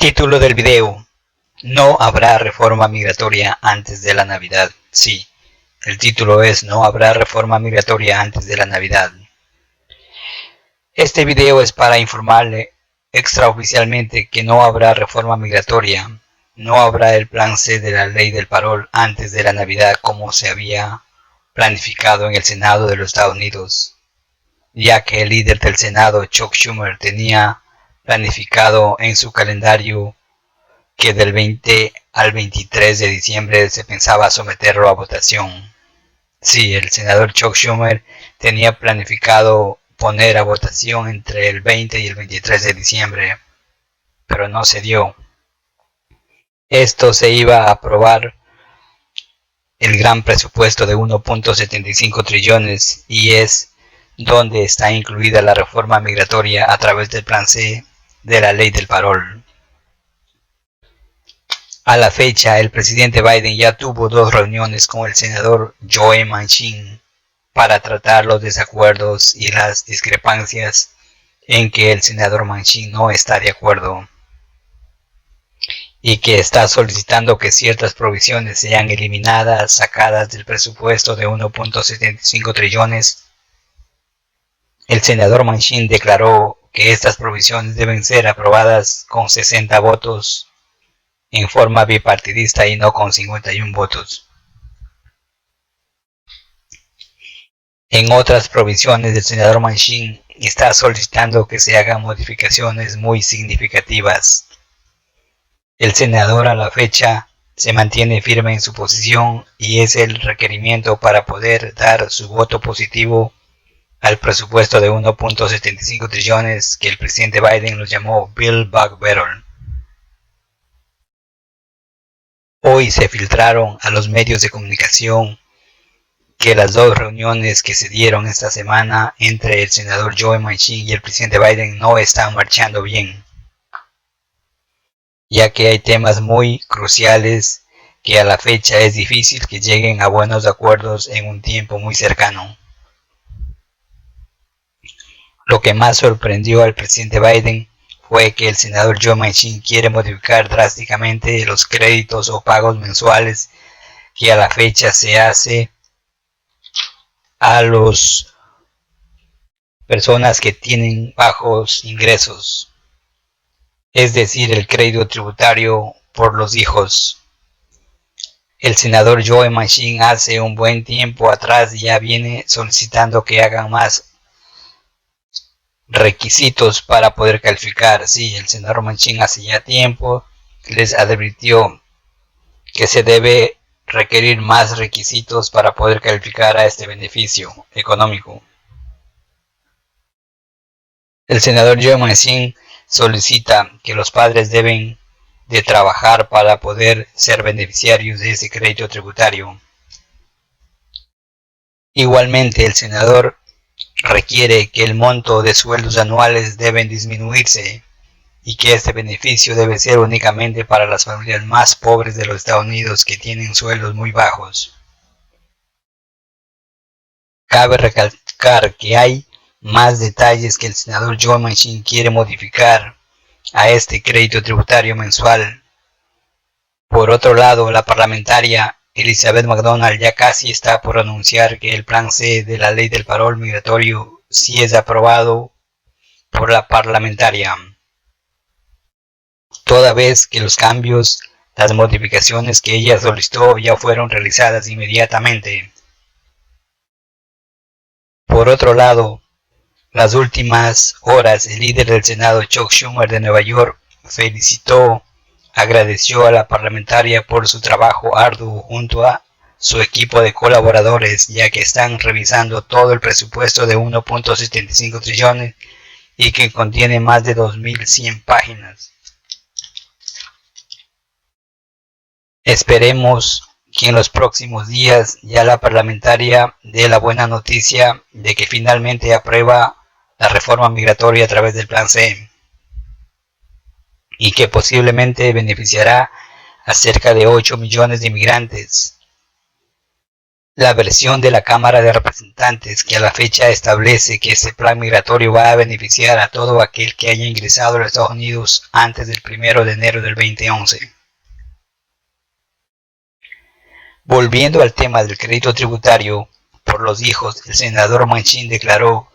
Título del video: No habrá reforma migratoria antes de la Navidad. Sí, el título es No habrá reforma migratoria antes de la Navidad. Este video es para informarle extraoficialmente que no habrá reforma migratoria, no habrá el plan C de la ley del parol antes de la Navidad como se había planificado en el Senado de los Estados Unidos, ya que el líder del Senado, Chuck Schumer, tenía planificado en su calendario que del 20 al 23 de diciembre se pensaba someterlo a votación. Sí, el senador Chuck Schumer tenía planificado poner a votación entre el 20 y el 23 de diciembre, pero no se dio. Esto se iba a aprobar el gran presupuesto de 1.75 trillones y es donde está incluida la reforma migratoria a través del plan C de la ley del parol. A la fecha, el presidente Biden ya tuvo 2 reuniones con el senador Joe Manchin para tratar los desacuerdos y las discrepancias en que el senador Manchin no está de acuerdo y que está solicitando que ciertas provisiones sean eliminadas, sacadas del presupuesto de 1.75 trillones. El senador Manchin declaró que estas provisiones deben ser aprobadas con 60 votos en forma bipartidista y no con 51 votos. En otras provisiones, el senador Manchin está solicitando que se hagan modificaciones muy significativas. El senador a la fecha se mantiene firme en su posición y es el requerimiento para poder dar su voto positivo al presupuesto de 1.75 trillones que el presidente Biden lo llamó Build Back Better. Hoy se filtraron a los medios de comunicación que las 2 reuniones que se dieron esta semana entre el senador Joe Manchin y el presidente Biden no están marchando bien, ya que hay temas muy cruciales que a la fecha es difícil que lleguen a buenos acuerdos en un tiempo muy cercano. Lo que más sorprendió al presidente Biden fue que el senador Joe Manchin quiere modificar drásticamente los créditos o pagos mensuales que a la fecha se hace a las personas que tienen bajos ingresos, es decir, el crédito tributario por los hijos. El senador Joe Manchin hace un buen tiempo atrás ya viene solicitando que hagan más requisitos para poder calificar. Sí, el senador Manchin hace ya tiempo les advirtió que se debe requerir más requisitos para poder calificar a este beneficio económico. El senador Joe Manchin solicita que los padres deben de trabajar para poder ser beneficiarios de ese crédito tributario. Igualmente, el senador requiere que el monto de sueldos anuales deben disminuirse y que este beneficio debe ser únicamente para las familias más pobres de los Estados Unidos que tienen sueldos muy bajos. Cabe recalcar que hay más detalles que el senador Joe Manchin quiere modificar a este crédito tributario mensual. Por otro lado, la parlamentaria Elizabeth McDonald ya casi está por anunciar que el plan C de la ley del parol migratorio sí es aprobado por la parlamentaria, toda vez que los cambios, las modificaciones que ella solicitó ya fueron realizadas inmediatamente. Por otro lado, las últimas horas, el líder del Senado, Chuck Schumer de Nueva York, agradeció a la parlamentaria por su trabajo arduo junto a su equipo de colaboradores, ya que están revisando todo el presupuesto de 1.75 trillones y que contiene más de 2.100 páginas. Esperemos que en los próximos días ya la parlamentaria dé la buena noticia de que finalmente aprueba la reforma migratoria a través del plan C y que posiblemente beneficiará a cerca de 8 millones de inmigrantes. la versión de la Cámara de Representantes que a la fecha establece que este plan migratorio va a beneficiar a todo aquel que haya ingresado a los Estados Unidos antes del 1 de enero del 2011. Volviendo al tema del crédito tributario por los hijos, el senador Manchin declaró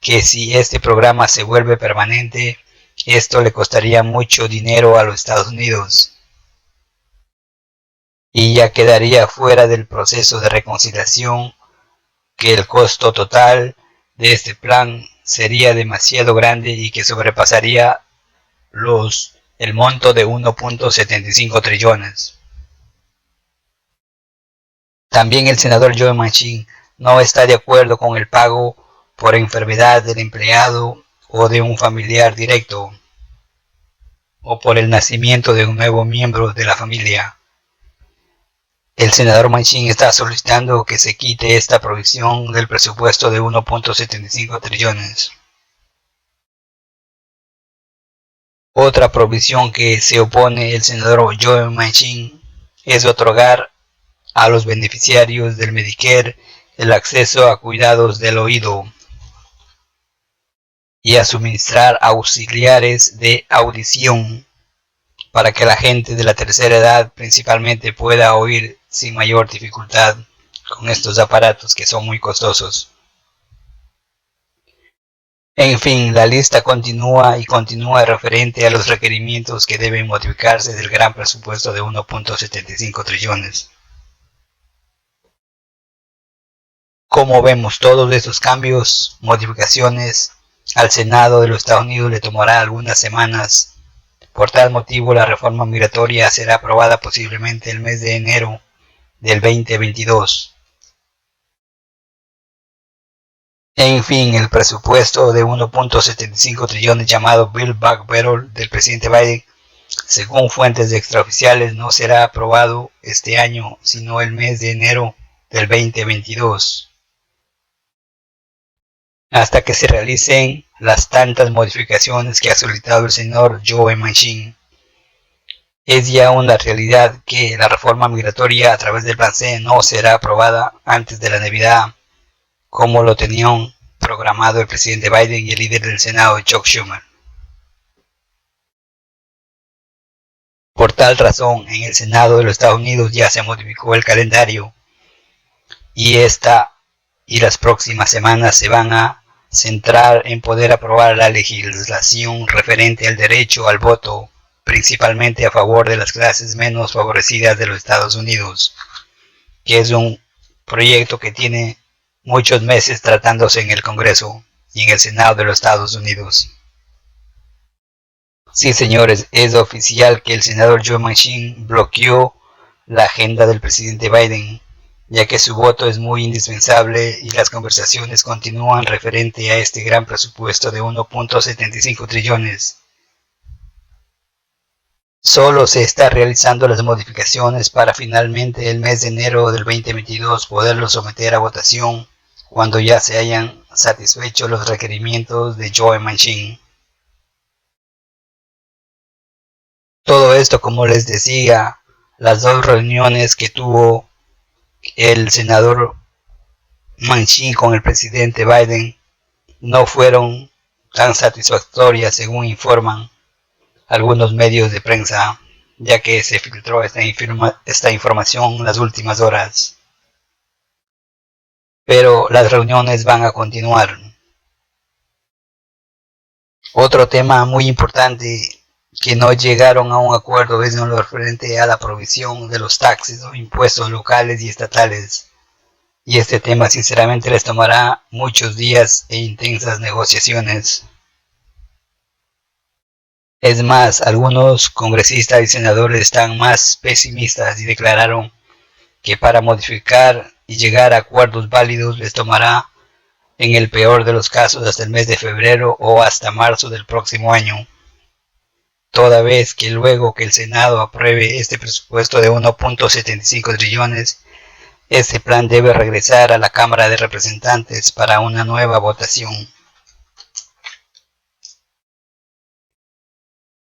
que si este programa se vuelve permanente, esto le costaría mucho dinero a los Estados Unidos y ya quedaría fuera del proceso de reconciliación, que el costo total de este plan sería demasiado grande y que sobrepasaría el monto de 1.75 trillones. También el senador Joe Manchin no está de acuerdo con el pago por enfermedad del empleado o de un familiar directo, o por el nacimiento de un nuevo miembro de la familia. El senador Manchin está solicitando que se quite esta provisión del presupuesto de 1.75 trillones. Otra provisión que se opone el senador Joe Manchin es otorgar a los beneficiarios del Medicare el acceso a cuidados del oído y a suministrar auxiliares de audición para que la gente de la tercera edad principalmente pueda oír sin mayor dificultad con estos aparatos que son muy costosos. En fin, la lista continúa y continúa referente a los requerimientos que deben modificarse del gran presupuesto de 1.75 trillones. Como vemos, todos estos cambios, modificaciones, al Senado de los Estados Unidos le tomará algunas semanas. Por tal motivo, la reforma migratoria será aprobada posiblemente el mes de enero del 2022. En fin, el presupuesto de 1.75 trillones llamado Build Back Better del presidente Biden, según fuentes extraoficiales, no será aprobado este año, sino el mes de enero del 2022. Hasta que se realicen las tantas modificaciones que ha solicitado el senador Joe Manchin. Es ya una realidad que la reforma migratoria a través del plan C no será aprobada antes de la Navidad, como lo tenían programado el presidente Biden y el líder del Senado, Chuck Schumer. Por tal razón, en el Senado de los Estados Unidos ya se modificó el calendario y esta y las próximas semanas se van a centrar en poder aprobar la legislación referente al derecho al voto, principalmente a favor de las clases menos favorecidas de los Estados Unidos, que es un proyecto que tiene muchos meses tratándose en el Congreso y en el Senado de los Estados Unidos. Sí, señores, es oficial que el senador Joe Manchin bloqueó la agenda del presidente Biden, ya que su voto es muy indispensable y las conversaciones continúan referente a este gran presupuesto de 1.75 trillones. Solo se está realizando las modificaciones para finalmente el mes de enero del 2022 poderlo someter a votación cuando ya se hayan satisfecho los requerimientos de Joe Manchin. Todo esto, como les decía, las dos reuniones que tuvo el senador Manchin con el presidente Biden no fueron tan satisfactorias según informan algunos medios de prensa, ya que se filtró esta información en las últimas horas. Pero las reuniones van a continuar. Otro tema muy importante que no llegaron a un acuerdo es en lo referente a la provisión de los taxes o impuestos locales y estatales. Y este tema sinceramente les tomará muchos días e intensas negociaciones. Es más, algunos congresistas y senadores están más pesimistas y declararon que para modificar y llegar a acuerdos válidos les tomará, en el peor de los casos, hasta el mes de febrero o hasta marzo del próximo año. Toda vez que luego que el Senado apruebe este presupuesto de 1.75 trillones, este plan debe regresar a la Cámara de Representantes para una nueva votación.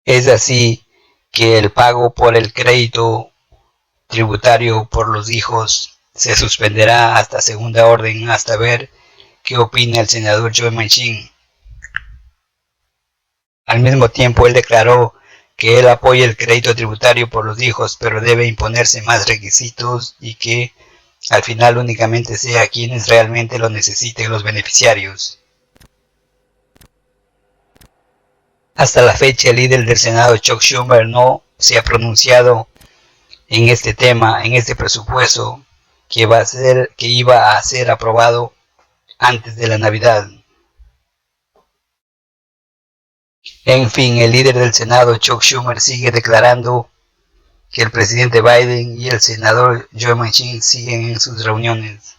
Es así que el pago por el crédito tributario por los hijos se suspenderá hasta segunda orden hasta ver qué opina el senador Joe Manchin. Al mismo tiempo, él declaró que él apoya el crédito tributario por los hijos, pero debe imponerse más requisitos y que al final únicamente sea quienes realmente lo necesiten los beneficiarios. Hasta la fecha, el líder del Senado, Chuck Schumer, no se ha pronunciado en este tema, en este presupuesto que iba a ser aprobado antes de la Navidad. En fin, el líder del Senado, Chuck Schumer, sigue declarando que el presidente Biden y el senador Joe Manchin siguen en sus reuniones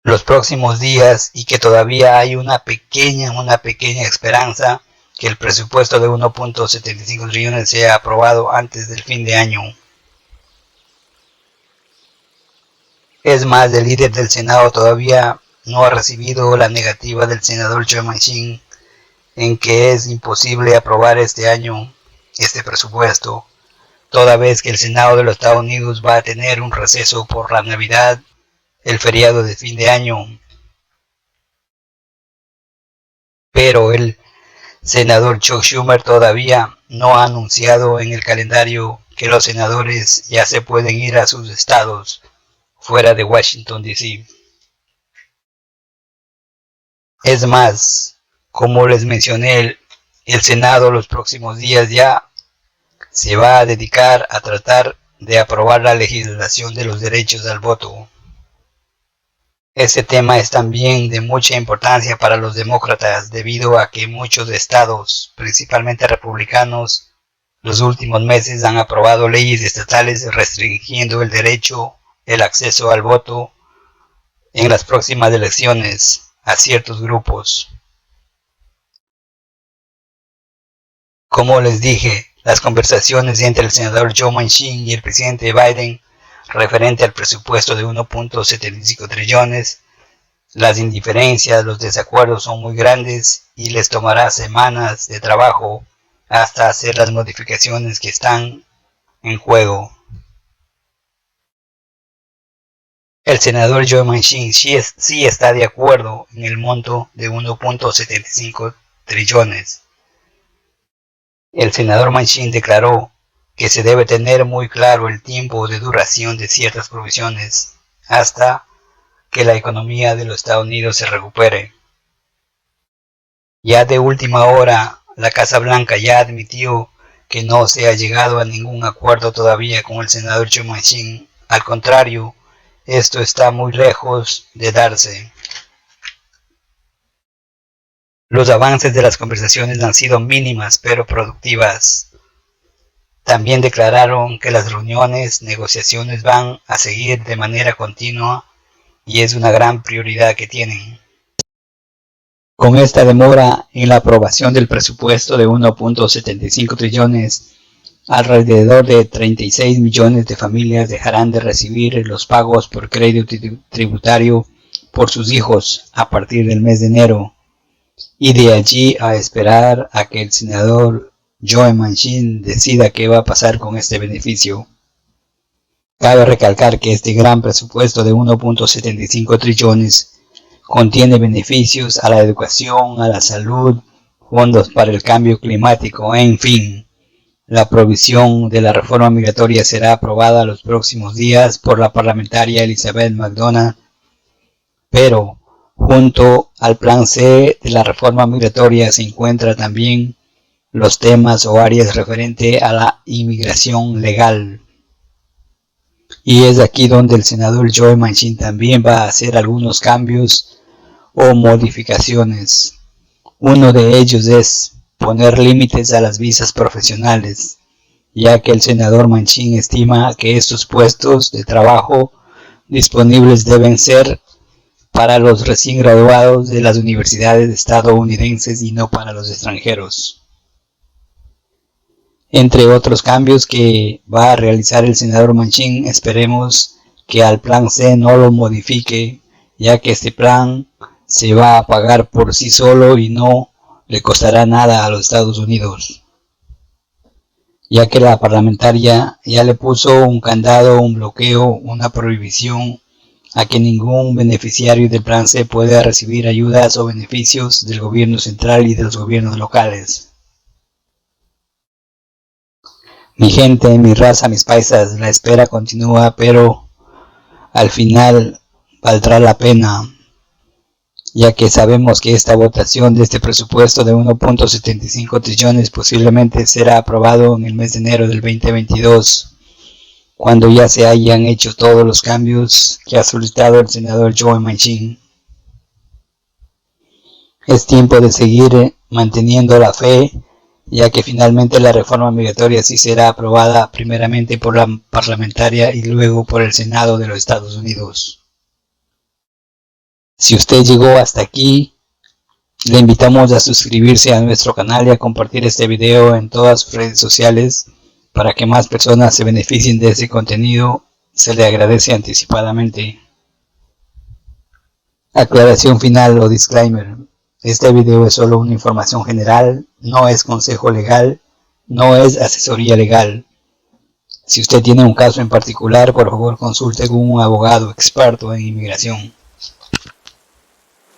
los próximos días y que todavía hay una pequeña esperanza que el presupuesto de 1.75 trillones sea aprobado antes del fin de año. Es más, el líder del Senado todavía no ha recibido la negativa del senador Joe Manchin en que es imposible aprobar este año este presupuesto, toda vez que el Senado de los Estados Unidos va a tener un receso por la Navidad, el feriado de fin de año. Pero el senador Chuck Schumer todavía no ha anunciado en el calendario que los senadores ya se pueden ir a sus estados fuera de Washington, D.C. Es más, como les mencioné, el Senado los próximos días ya se va a dedicar a tratar de aprobar la legislación de los derechos al voto. Este tema es también de mucha importancia para los demócratas debido a que muchos estados, principalmente republicanos, los últimos meses han aprobado leyes estatales restringiendo el derecho, el acceso al voto en las próximas elecciones a ciertos grupos. Como les dije, las conversaciones entre el senador Joe Manchin y el presidente Biden referente al presupuesto de 1.75 trillones, las indiferencias, los desacuerdos son muy grandes y les tomará semanas de trabajo hasta hacer las modificaciones que están en juego. El senador Joe Manchin sí está de acuerdo en el monto de 1.75 trillones. El senador Manchin declaró que se debe tener muy claro el tiempo de duración de ciertas provisiones hasta que la economía de los Estados Unidos se recupere. Ya de última hora, la Casa Blanca ya admitió que no se ha llegado a ningún acuerdo todavía con el senador Joe Manchin. Al contrario, esto está muy lejos de darse. Los avances de las conversaciones han sido mínimas pero productivas. También declararon que las negociaciones van a seguir de manera continua y es una gran prioridad que tienen. Con esta demora en la aprobación del presupuesto de 1.75 trillones, alrededor de 36 millones de familias dejarán de recibir los pagos por crédito tributario por sus hijos a partir del mes de enero, y de allí a esperar a que el senador Joe Manchin decida qué va a pasar con este beneficio. Cabe recalcar que este gran presupuesto de 1.75 trillones contiene beneficios a la educación, a la salud, fondos para el cambio climático, en fin. La provisión de la reforma migratoria será aprobada los próximos días por la parlamentaria Elizabeth McDonough, pero junto al plan C de la reforma migratoria se encuentra también los temas o áreas referentes a la inmigración legal. Y es aquí donde el senador Joe Manchin también va a hacer algunos cambios o modificaciones. Uno de ellos es poner límites a las visas profesionales, ya que el senador Manchin estima que estos puestos de trabajo disponibles deben ser para los recién graduados de las universidades estadounidenses y no para los extranjeros. Entre otros cambios que va a realizar el senador Manchin, esperemos que al plan C no lo modifique, ya que este plan se va a pagar por sí solo y no le costará nada a los Estados Unidos. ya que la parlamentaria ya le puso un candado, un bloqueo, una prohibición a que ningún beneficiario del plan C pueda recibir ayudas o beneficios del gobierno central y de los gobiernos locales. Mi gente, mi raza, mis paisas, la espera continúa, pero al final valdrá la pena, ya que sabemos que esta votación de este presupuesto de 1.75 trillones posiblemente será aprobado en el mes de enero del 2022, cuando ya se hayan hecho todos los cambios que ha solicitado el senador Joe Manchin. Es tiempo de seguir manteniendo la fe, ya que finalmente la reforma migratoria sí será aprobada primeramente por la parlamentaria y luego por el Senado de los Estados Unidos. Si usted llegó hasta aquí, le invitamos a suscribirse a nuestro canal y a compartir este video en todas sus redes sociales para que más personas se beneficien de ese contenido. Se le agradece anticipadamente. Aclaración final o disclaimer. Este video es solo una información general, no es consejo legal, no es asesoría legal. Si usted tiene un caso en particular, por favor consulte con un abogado experto en inmigración.